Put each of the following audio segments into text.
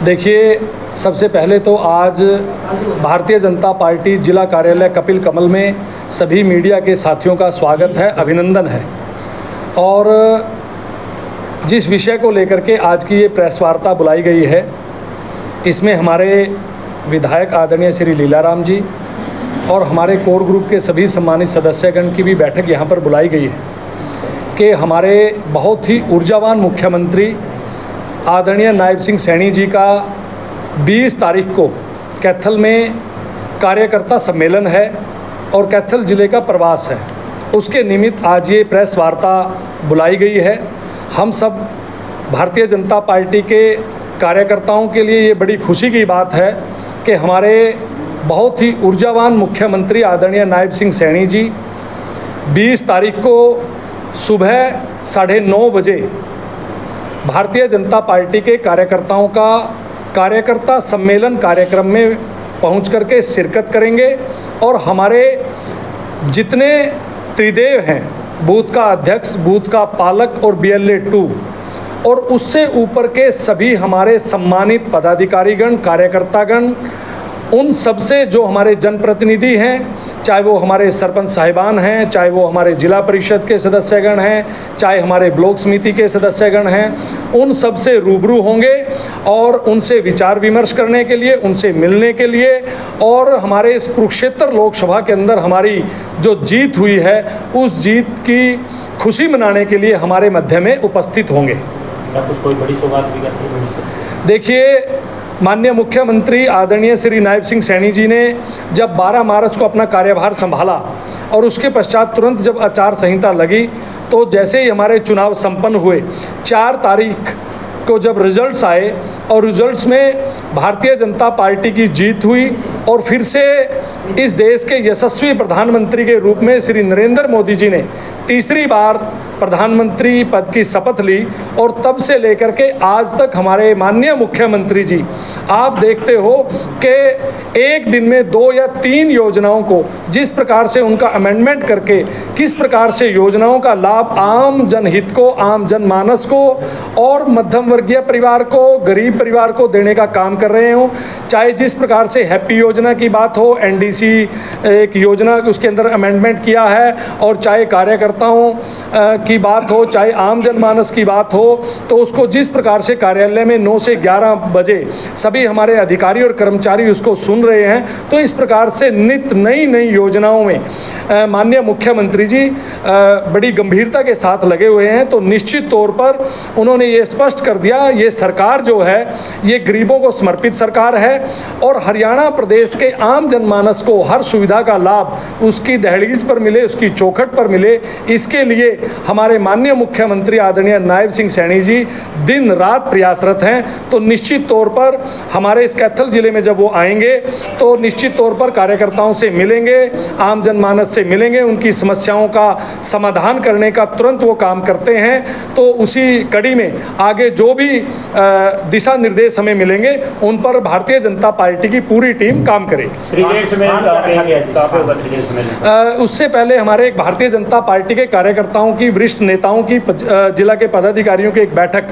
देखिए, सबसे पहले तो आज भारतीय जनता पार्टी जिला कार्यालय कपिल कमल में सभी मीडिया के साथियों का स्वागत है, अभिनंदन है। और जिस विषय को लेकर के आज की ये प्रेस वार्ता बुलाई गई है, इसमें हमारे विधायक आदरणीय श्री लीलाराम जी और हमारे कोर ग्रुप के सभी सम्मानित सदस्यगण की भी बैठक यहाँ पर बुलाई गई है कि हमारे बहुत ही ऊर्जावान मुख्यमंत्री आदरणीय नायब सिंह सैनी जी का 20 तारीख को कैथल में कार्यकर्ता सम्मेलन है और कैथल ज़िले का प्रवास है। उसके निमित्त आज ये प्रेस वार्ता बुलाई गई है। हम सब भारतीय जनता पार्टी के कार्यकर्ताओं के लिए ये बड़ी खुशी की बात है कि हमारे बहुत ही ऊर्जावान मुख्यमंत्री आदरणीय नायब सिंह सैनी जी 20 तारीख को सुबह 9:30 बजे भारतीय जनता पार्टी के कार्यकर्ताओं का कार्यकर्ता सम्मेलन कार्यक्रम में पहुंच करके शिरकत करेंगे और हमारे जितने त्रिदेव हैं, बूथ का अध्यक्ष, बूथ का पालक और BLA 2 और उससे ऊपर के सभी हमारे सम्मानित पदाधिकारीगण, कार्यकर्तागण, उन सब से जो हमारे जनप्रतिनिधि हैं, चाहे वो हमारे सरपंच साहिबान हैं, चाहे वो हमारे जिला परिषद के सदस्यगण हैं, चाहे हमारे ब्लॉक समिति के सदस्यगण हैं, उन सब से रूबरू होंगे और उनसे विचार विमर्श करने के लिए, उनसे मिलने के लिए और हमारे इस कुरुक्षेत्र लोकसभा के अंदर हमारी जो जीत हुई है, उस जीत की खुशी मनाने के लिए हमारे मध्य में उपस्थित होंगे। कुछ कोई बड़ी सौगात भी करते हैं? देखिए, माननीय मुख्यमंत्री आदरणीय श्री नायब सिंह सैनी जी ने जब 12 मार्च को अपना कार्यभार संभाला और उसके पश्चात तुरंत जब आचार संहिता लगी, तो जैसे ही हमारे चुनाव संपन्न हुए 4 तारीख को जब रिजल्ट्स आए और रिजल्ट्स में भारतीय जनता पार्टी की जीत हुई और फिर से इस देश के यशस्वी प्रधानमंत्री के रूप में श्री नरेंद्र मोदी जी ने तीसरी बार प्रधानमंत्री पद की शपथ ली और तब से लेकर के आज तक हमारे माननीय मुख्यमंत्री जी, आप देखते हो कि एक दिन में 2 या 3 योजनाओं को जिस प्रकार से उनका अमेंडमेंट करके किस प्रकार से योजनाओं का लाभ आम जनहित को, आम जनमानस को और मध्यम वर्गीय परिवार को, गरीब परिवार को देने का काम कर रहे हो। चाहे जिस प्रकार से हैप्पी योजना की बात हो, NDC एक योजना उसके अंदर अमेंडमेंट किया है, और चाहे कार्यकर्ताओं की बात हो, चाहे आम जनमानस की बात हो, तो उसको जिस प्रकार से कार्यालय में 9 से 11 बजे सभी हमारे अधिकारी और कर्मचारी उसको सुन रहे हैं, तो इस प्रकार से नित नई योजनाओं में माननीय मुख्यमंत्री जी बड़ी गंभीरता के साथ लगे हुए हैं। तो निश्चित तौर पर उन्होंने ये स्पष्ट कर दिया, ये सरकार जो है ये गरीबों को समर्पित सरकार है और हरियाणा प्रदेश के आम जनमानस को हर सुविधा का लाभ उसकी दहलीज पर मिले, उसकी चौखट पर मिले, इसके लिए हमारे माननीय मुख्यमंत्री आदरणीय नायब सिंह सैनी जी दिन रात प्रयासरत हैं। तो निश्चित तौर पर हमारे इस कैथल जिले में जब वो आएंगे तो निश्चित तौर पर कार्यकर्ताओं से मिलेंगे, आम जनमानस से मिलेंगे, उनकी समस्याओं का समाधान करने का तुरंत वो काम करते हैं। तो उसी कड़ी में आगे जो भी दिशा निर्देश हमें मिलेंगे उन पर भारतीय जनता पार्टी की पूरी टीम काम करेगी। उससे पहले हमारे एक भारतीय जनता पार्टी के कार्यकर्ताओं की, वरिष्ठ नेताओं की, जिला के पदाधिकारियों की एक बैठक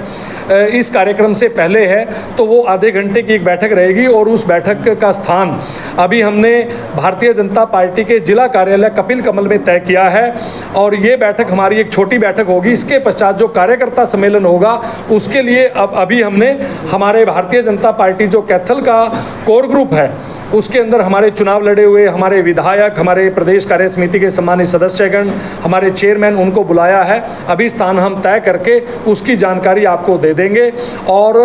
इस कार्यक्रम से पहले है, तो वो आधे घंटे की एक बैठक रहेगी और उस बैठक का स्थान अभी हमने भारतीय जनता पार्टी के जिला कार्यालय कपिल कमल में तय किया है और ये बैठक हमारी एक छोटी बैठक होगी। इसके पश्चात जो कार्यकर्ता सम्मेलन होगा उसके लिए अभी हमने हमारे भारतीय जनता पार्टी जो कैथल का कोर ग्रुप है उसके अंदर हमारे चुनाव लड़े हुए हमारे विधायक, हमारे प्रदेश कार्य समिति के सम्मानित सदस्यगण, हमारे चेयरमैन, उनको बुलाया है। अभी स्थान हम तय करके उसकी जानकारी आपको दे देंगे और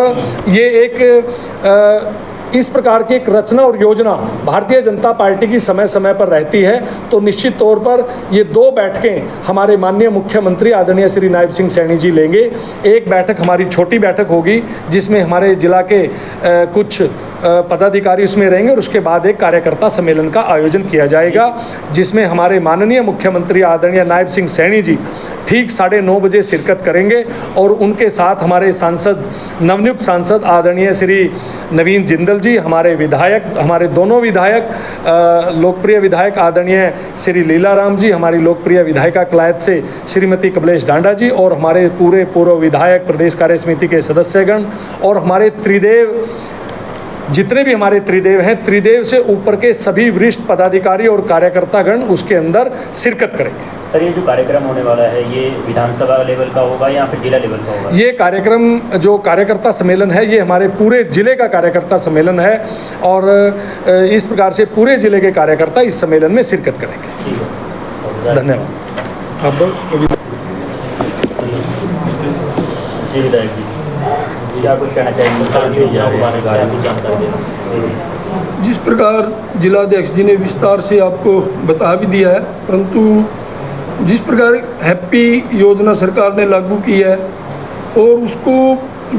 ये एक इस प्रकार की एक रचना और योजना भारतीय जनता पार्टी की समय समय पर रहती है। तो निश्चित तौर पर ये 2 बैठकें हमारे माननीय मुख्यमंत्री आदरणीय श्री नायब सिंह सैनी जी लेंगे। एक बैठक हमारी छोटी बैठक होगी जिसमें हमारे जिला के कुछ पदाधिकारी उसमें रहेंगे और उसके बाद एक कार्यकर्ता सम्मेलन का आयोजन किया जाएगा, जिसमें हमारे माननीय मुख्यमंत्री आदरणीय नायब सिंह सैनी जी ठीक 9:30 बजे शिरकत करेंगे और उनके साथ हमारे सांसद, नवनियुक्त सांसद आदरणीय श्री नवीन जिंदल जी, हमारे विधायक, हमारे दोनों विधायक, लोकप्रिय विधायक आदरणीय श्री लीलाराम जी, हमारी लोकप्रिय विधायिका कलायत से श्रीमती कमलेश डांडा जी और हमारे पूरे पूर्व विधायक, प्रदेश कार्य समिति के सदस्यगण और हमारे त्रिदेव, जितने भी हमारे त्रिदेव हैं, त्रिदेव से ऊपर के सभी वरिष्ठ पदाधिकारी और कार्यकर्तागण उसके अंदर शिरकत करेंगे। सर, ये जो कार्यक्रम होने वाला है ये विधानसभा लेवल का होगा या फिर जिला लेवल का होगा? ये कार्यक्रम, जो कार्यकर्ता सम्मेलन है, ये हमारे पूरे जिले का कार्यकर्ता सम्मेलन है और इस प्रकार से पूरे जिले के कार्यकर्ता इस सम्मेलन में शिरकत करेंगे। ठीक है, धन्यवाद। अब जी विधायक जी, क्या कुछ कहना चाहिए सरकार की योजना के बारे में, क्या कुछ जानकारी देना? जिस प्रकार जिलाध्यक्ष जी ने विस्तार से आपको बता भी दिया है, परंतु जिस प्रकार हैप्पी योजना सरकार ने लागू की है और उसको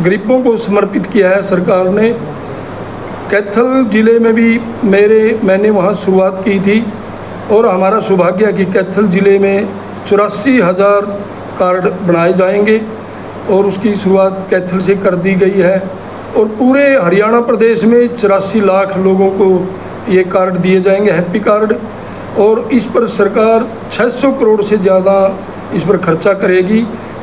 गरीबों को समर्पित किया है सरकार ने, कैथल ज़िले में भी मैंने वहाँ शुरुआत की थी और हमारा सौभाग्य है कि कैथल ज़िले में 84,000 कार्ड बनाए जाएंगे और उसकी शुरुआत कैथल से कर दी गई है और पूरे हरियाणा प्रदेश में 84 लाख लोगों को ये कार्ड दिए जाएंगे, हैप्पी कार्ड, और इस पर सरकार 600 करोड़ से ज़्यादा इस पर खर्चा करेगी।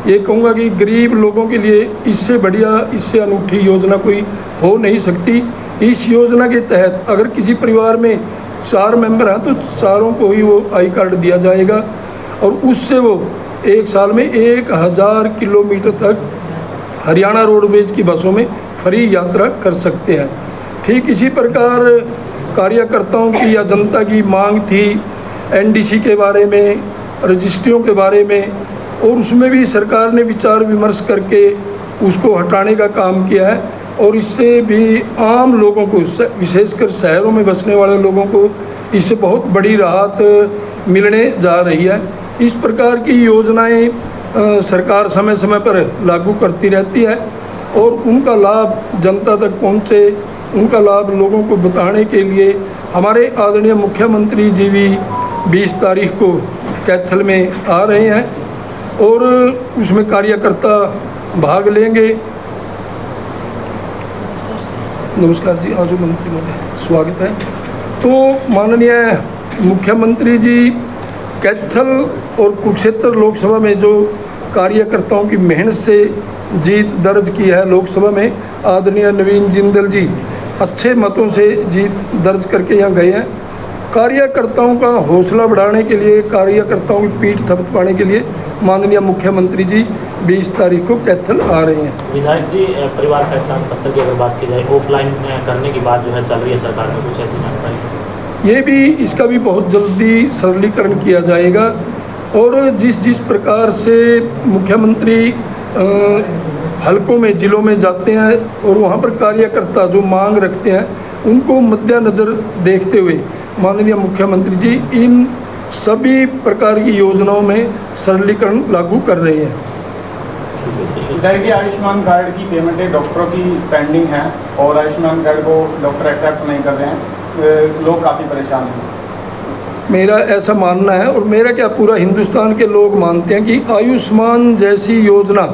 ये कहूँगा कि गरीब लोगों के लिए इससे बढ़िया, इससे अनूठी योजना कोई हो नहीं सकती। इस योजना के तहत अगर किसी परिवार में 4 मेंबर हैं तो चारों को ही वो आई कार्ड दिया जाएगा और उससे वो एक साल में 1000 किलोमीटर तक हरियाणा रोडवेज की बसों में फ्री यात्रा कर सकते हैं। ठीक इसी प्रकार कार्यकर्ताओं की या जनता की मांग थी एनडीसी के बारे में, रजिस्ट्रियों के बारे में, और उसमें भी सरकार ने विचार विमर्श करके उसको हटाने का काम किया है और इससे भी आम लोगों को, विशेषकर शहरों में बसने वाले लोगों को इससे बहुत बड़ी राहत मिलने जा रही है। इस प्रकार की योजनाएं सरकार समय समय पर लागू करती रहती है और उनका लाभ जनता तक पहुंचे, उनका लाभ लोगों को बताने के लिए हमारे आदरणीय मुख्यमंत्री जी भी 20 तारीख को कैथल में आ रहे हैं और उसमें कार्यकर्ता भाग लेंगे। नमस्कार जी, आजू मंत्री महोदय, स्वागत है। तो माननीय मुख्यमंत्री जी कैथल और कुरुक्षेत्र लोकसभा में जो कार्यकर्ताओं की मेहनत से जीत दर्ज की है लोकसभा में, आदरणीय नवीन जिंदल जी अच्छे मतों से जीत दर्ज करके यहाँ गए हैं। कार्यकर्ताओं का हौसला बढ़ाने के लिए, कार्यकर्ताओं की पीठ थपथपाने के लिए माननीय मुख्यमंत्री जी 20 तारीख को कैथल आ रहे हैं। विधायक जी, परिवार पहचान पत्र की अगर बात की जाए, ऑफलाइन करने की बात जो है चल रही है सरकार में, कुछ ऐसी जानकारी? ये भी, इसका भी बहुत जल्दी सरलीकरण किया जाएगा और जिस प्रकार से मुख्यमंत्री हलकों में, जिलों में जाते हैं और वहाँ पर कार्यकर्ता जो मांग रखते हैं उनको मद्देनज़र देखते हुए माननीय मुख्यमंत्री जी इन सभी प्रकार की योजनाओं में सरलीकरण लागू कर रहे हैं। विधायक जी, आयुष्मान कार्ड की पेमेंटें डॉक्टरों की पेंडिंग है और आयुष्मान कार्ड को डॉक्टर एक्सेप्ट नहीं कर रहे हैं, लोग काफ़ी परेशान हैं। मेरा ऐसा मानना है और मेरा क्या, पूरा हिंदुस्तान के लोग मानते हैं कि आयुष्मान जैसी योजना,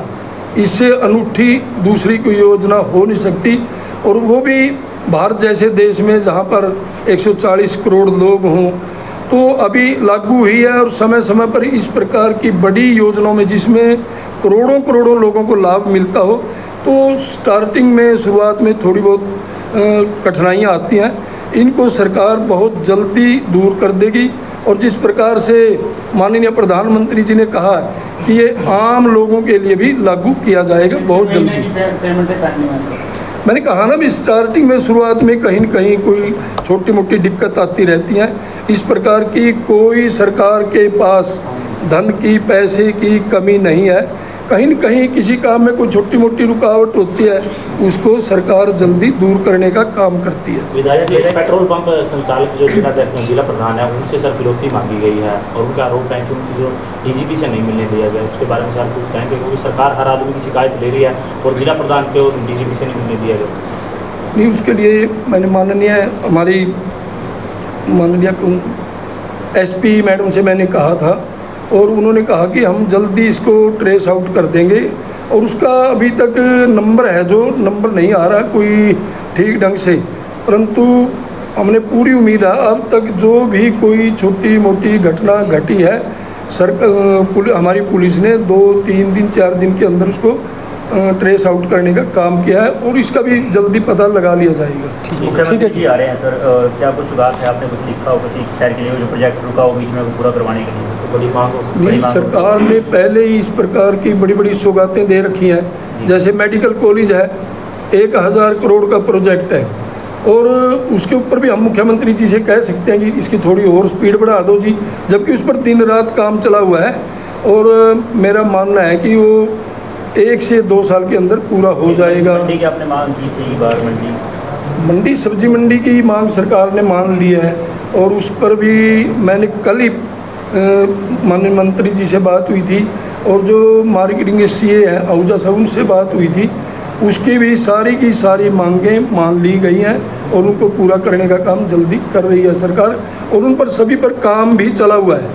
इससे अनूठी दूसरी कोई योजना हो नहीं सकती और वो भी भारत जैसे देश में जहाँ पर 140 करोड़ लोग हों। तो अभी लागू हुई है और समय समय पर इस प्रकार की बड़ी योजनाओं में जिसमें करोड़ों करोड़ों लोगों को लाभ मिलता हो, तो स्टार्टिंग में, शुरुआत में थोड़ी बहुत कठिनाइयाँ आती हैं, इनको सरकार बहुत जल्दी दूर कर देगी। और जिस प्रकार से माननीय प्रधानमंत्री जी ने कहा कि ये आम लोगों के लिए भी लागू किया जाएगा बहुत जल्दी। मैंने कहा ना भी, स्टार्टिंग में, शुरुआत में कहीं न कहीं कोई छोटी मोटी दिक्कत आती रहती है। इस प्रकार की कोई सरकार के पास धन की, पैसे की कमी नहीं है। कहीं न कहीं किसी काम में कोई छोटी मोटी रुकावट होती है, उसको सरकार जल्दी दूर करने का काम करती है। विधायक जी, पेट्रोल पंप संचालक जो जिला प्रधान है उनसे सर फिरौती मांगी गई है और उनका आरोप है कि उनकी जो डीजीपी से नहीं मिलने दिया गया, उसके बारे में सर कुछ कहेंगे? क्योंकि सरकार हर आदमी की शिकायत ले रही है और जिला प्रधान को डीजीपी से नहीं मिलने दिया गया। नहीं, उसके लिए मैंने हमारी माननीय एसपी मैडम से मैंने कहा था और उन्होंने कहा कि हम जल्दी इसको ट्रेस आउट कर देंगे। और उसका अभी तक नंबर है, जो नंबर नहीं आ रहा कोई ठीक ढंग से, परंतु हमने पूरी उम्मीद है अब तक जो भी कोई छोटी मोटी घटना घटी है हमारी पुलिस ने 2-3 दिन 4 दिन के अंदर उसको ट्रेस आउट करने का काम किया है और इसका भी जल्दी पता लगा लिया जाएगा। मुख्यमंत्री जी आ रहे हैं सर, क्या कुछ सुधार है? आपने कुछ लिखा हो किसी शहर के लिए जो प्रोजेक्ट रुका हो बीच में वो पूरा करवाने के लिए? तो बड़ी मांग हो। नहीं, सरकार ने पहले ही इस प्रकार की बड़ी बड़ी सौगातें दे रखी हैं। जैसे मेडिकल कॉलेज है, 1000 करोड़ का प्रोजेक्ट है और उसके ऊपर भी हम मुख्यमंत्री जी से कह सकते हैं कि इसकी थोड़ी और स्पीड बढ़ा दो जी, जबकि उस पर दिन रात काम चला हुआ है। और मेरा मानना है कि वो 1 से 2 साल के अंदर पूरा हो जाएगा। मंडी की आपने मांग की थी बार मंडी सब्जी मंडी की मांग सरकार ने मान ली है और उस पर भी मैंने कल ही माननीय मंत्री जी से बात हुई थी और जो मार्केटिंग सीए है आहूजा साहब, उनसे बात हुई थी। उसकी भी सारी की सारी मांगें मान ली गई हैं और उनको पूरा करने का काम जल्दी कर रही है सरकार और उन पर सभी पर काम भी चला हुआ है।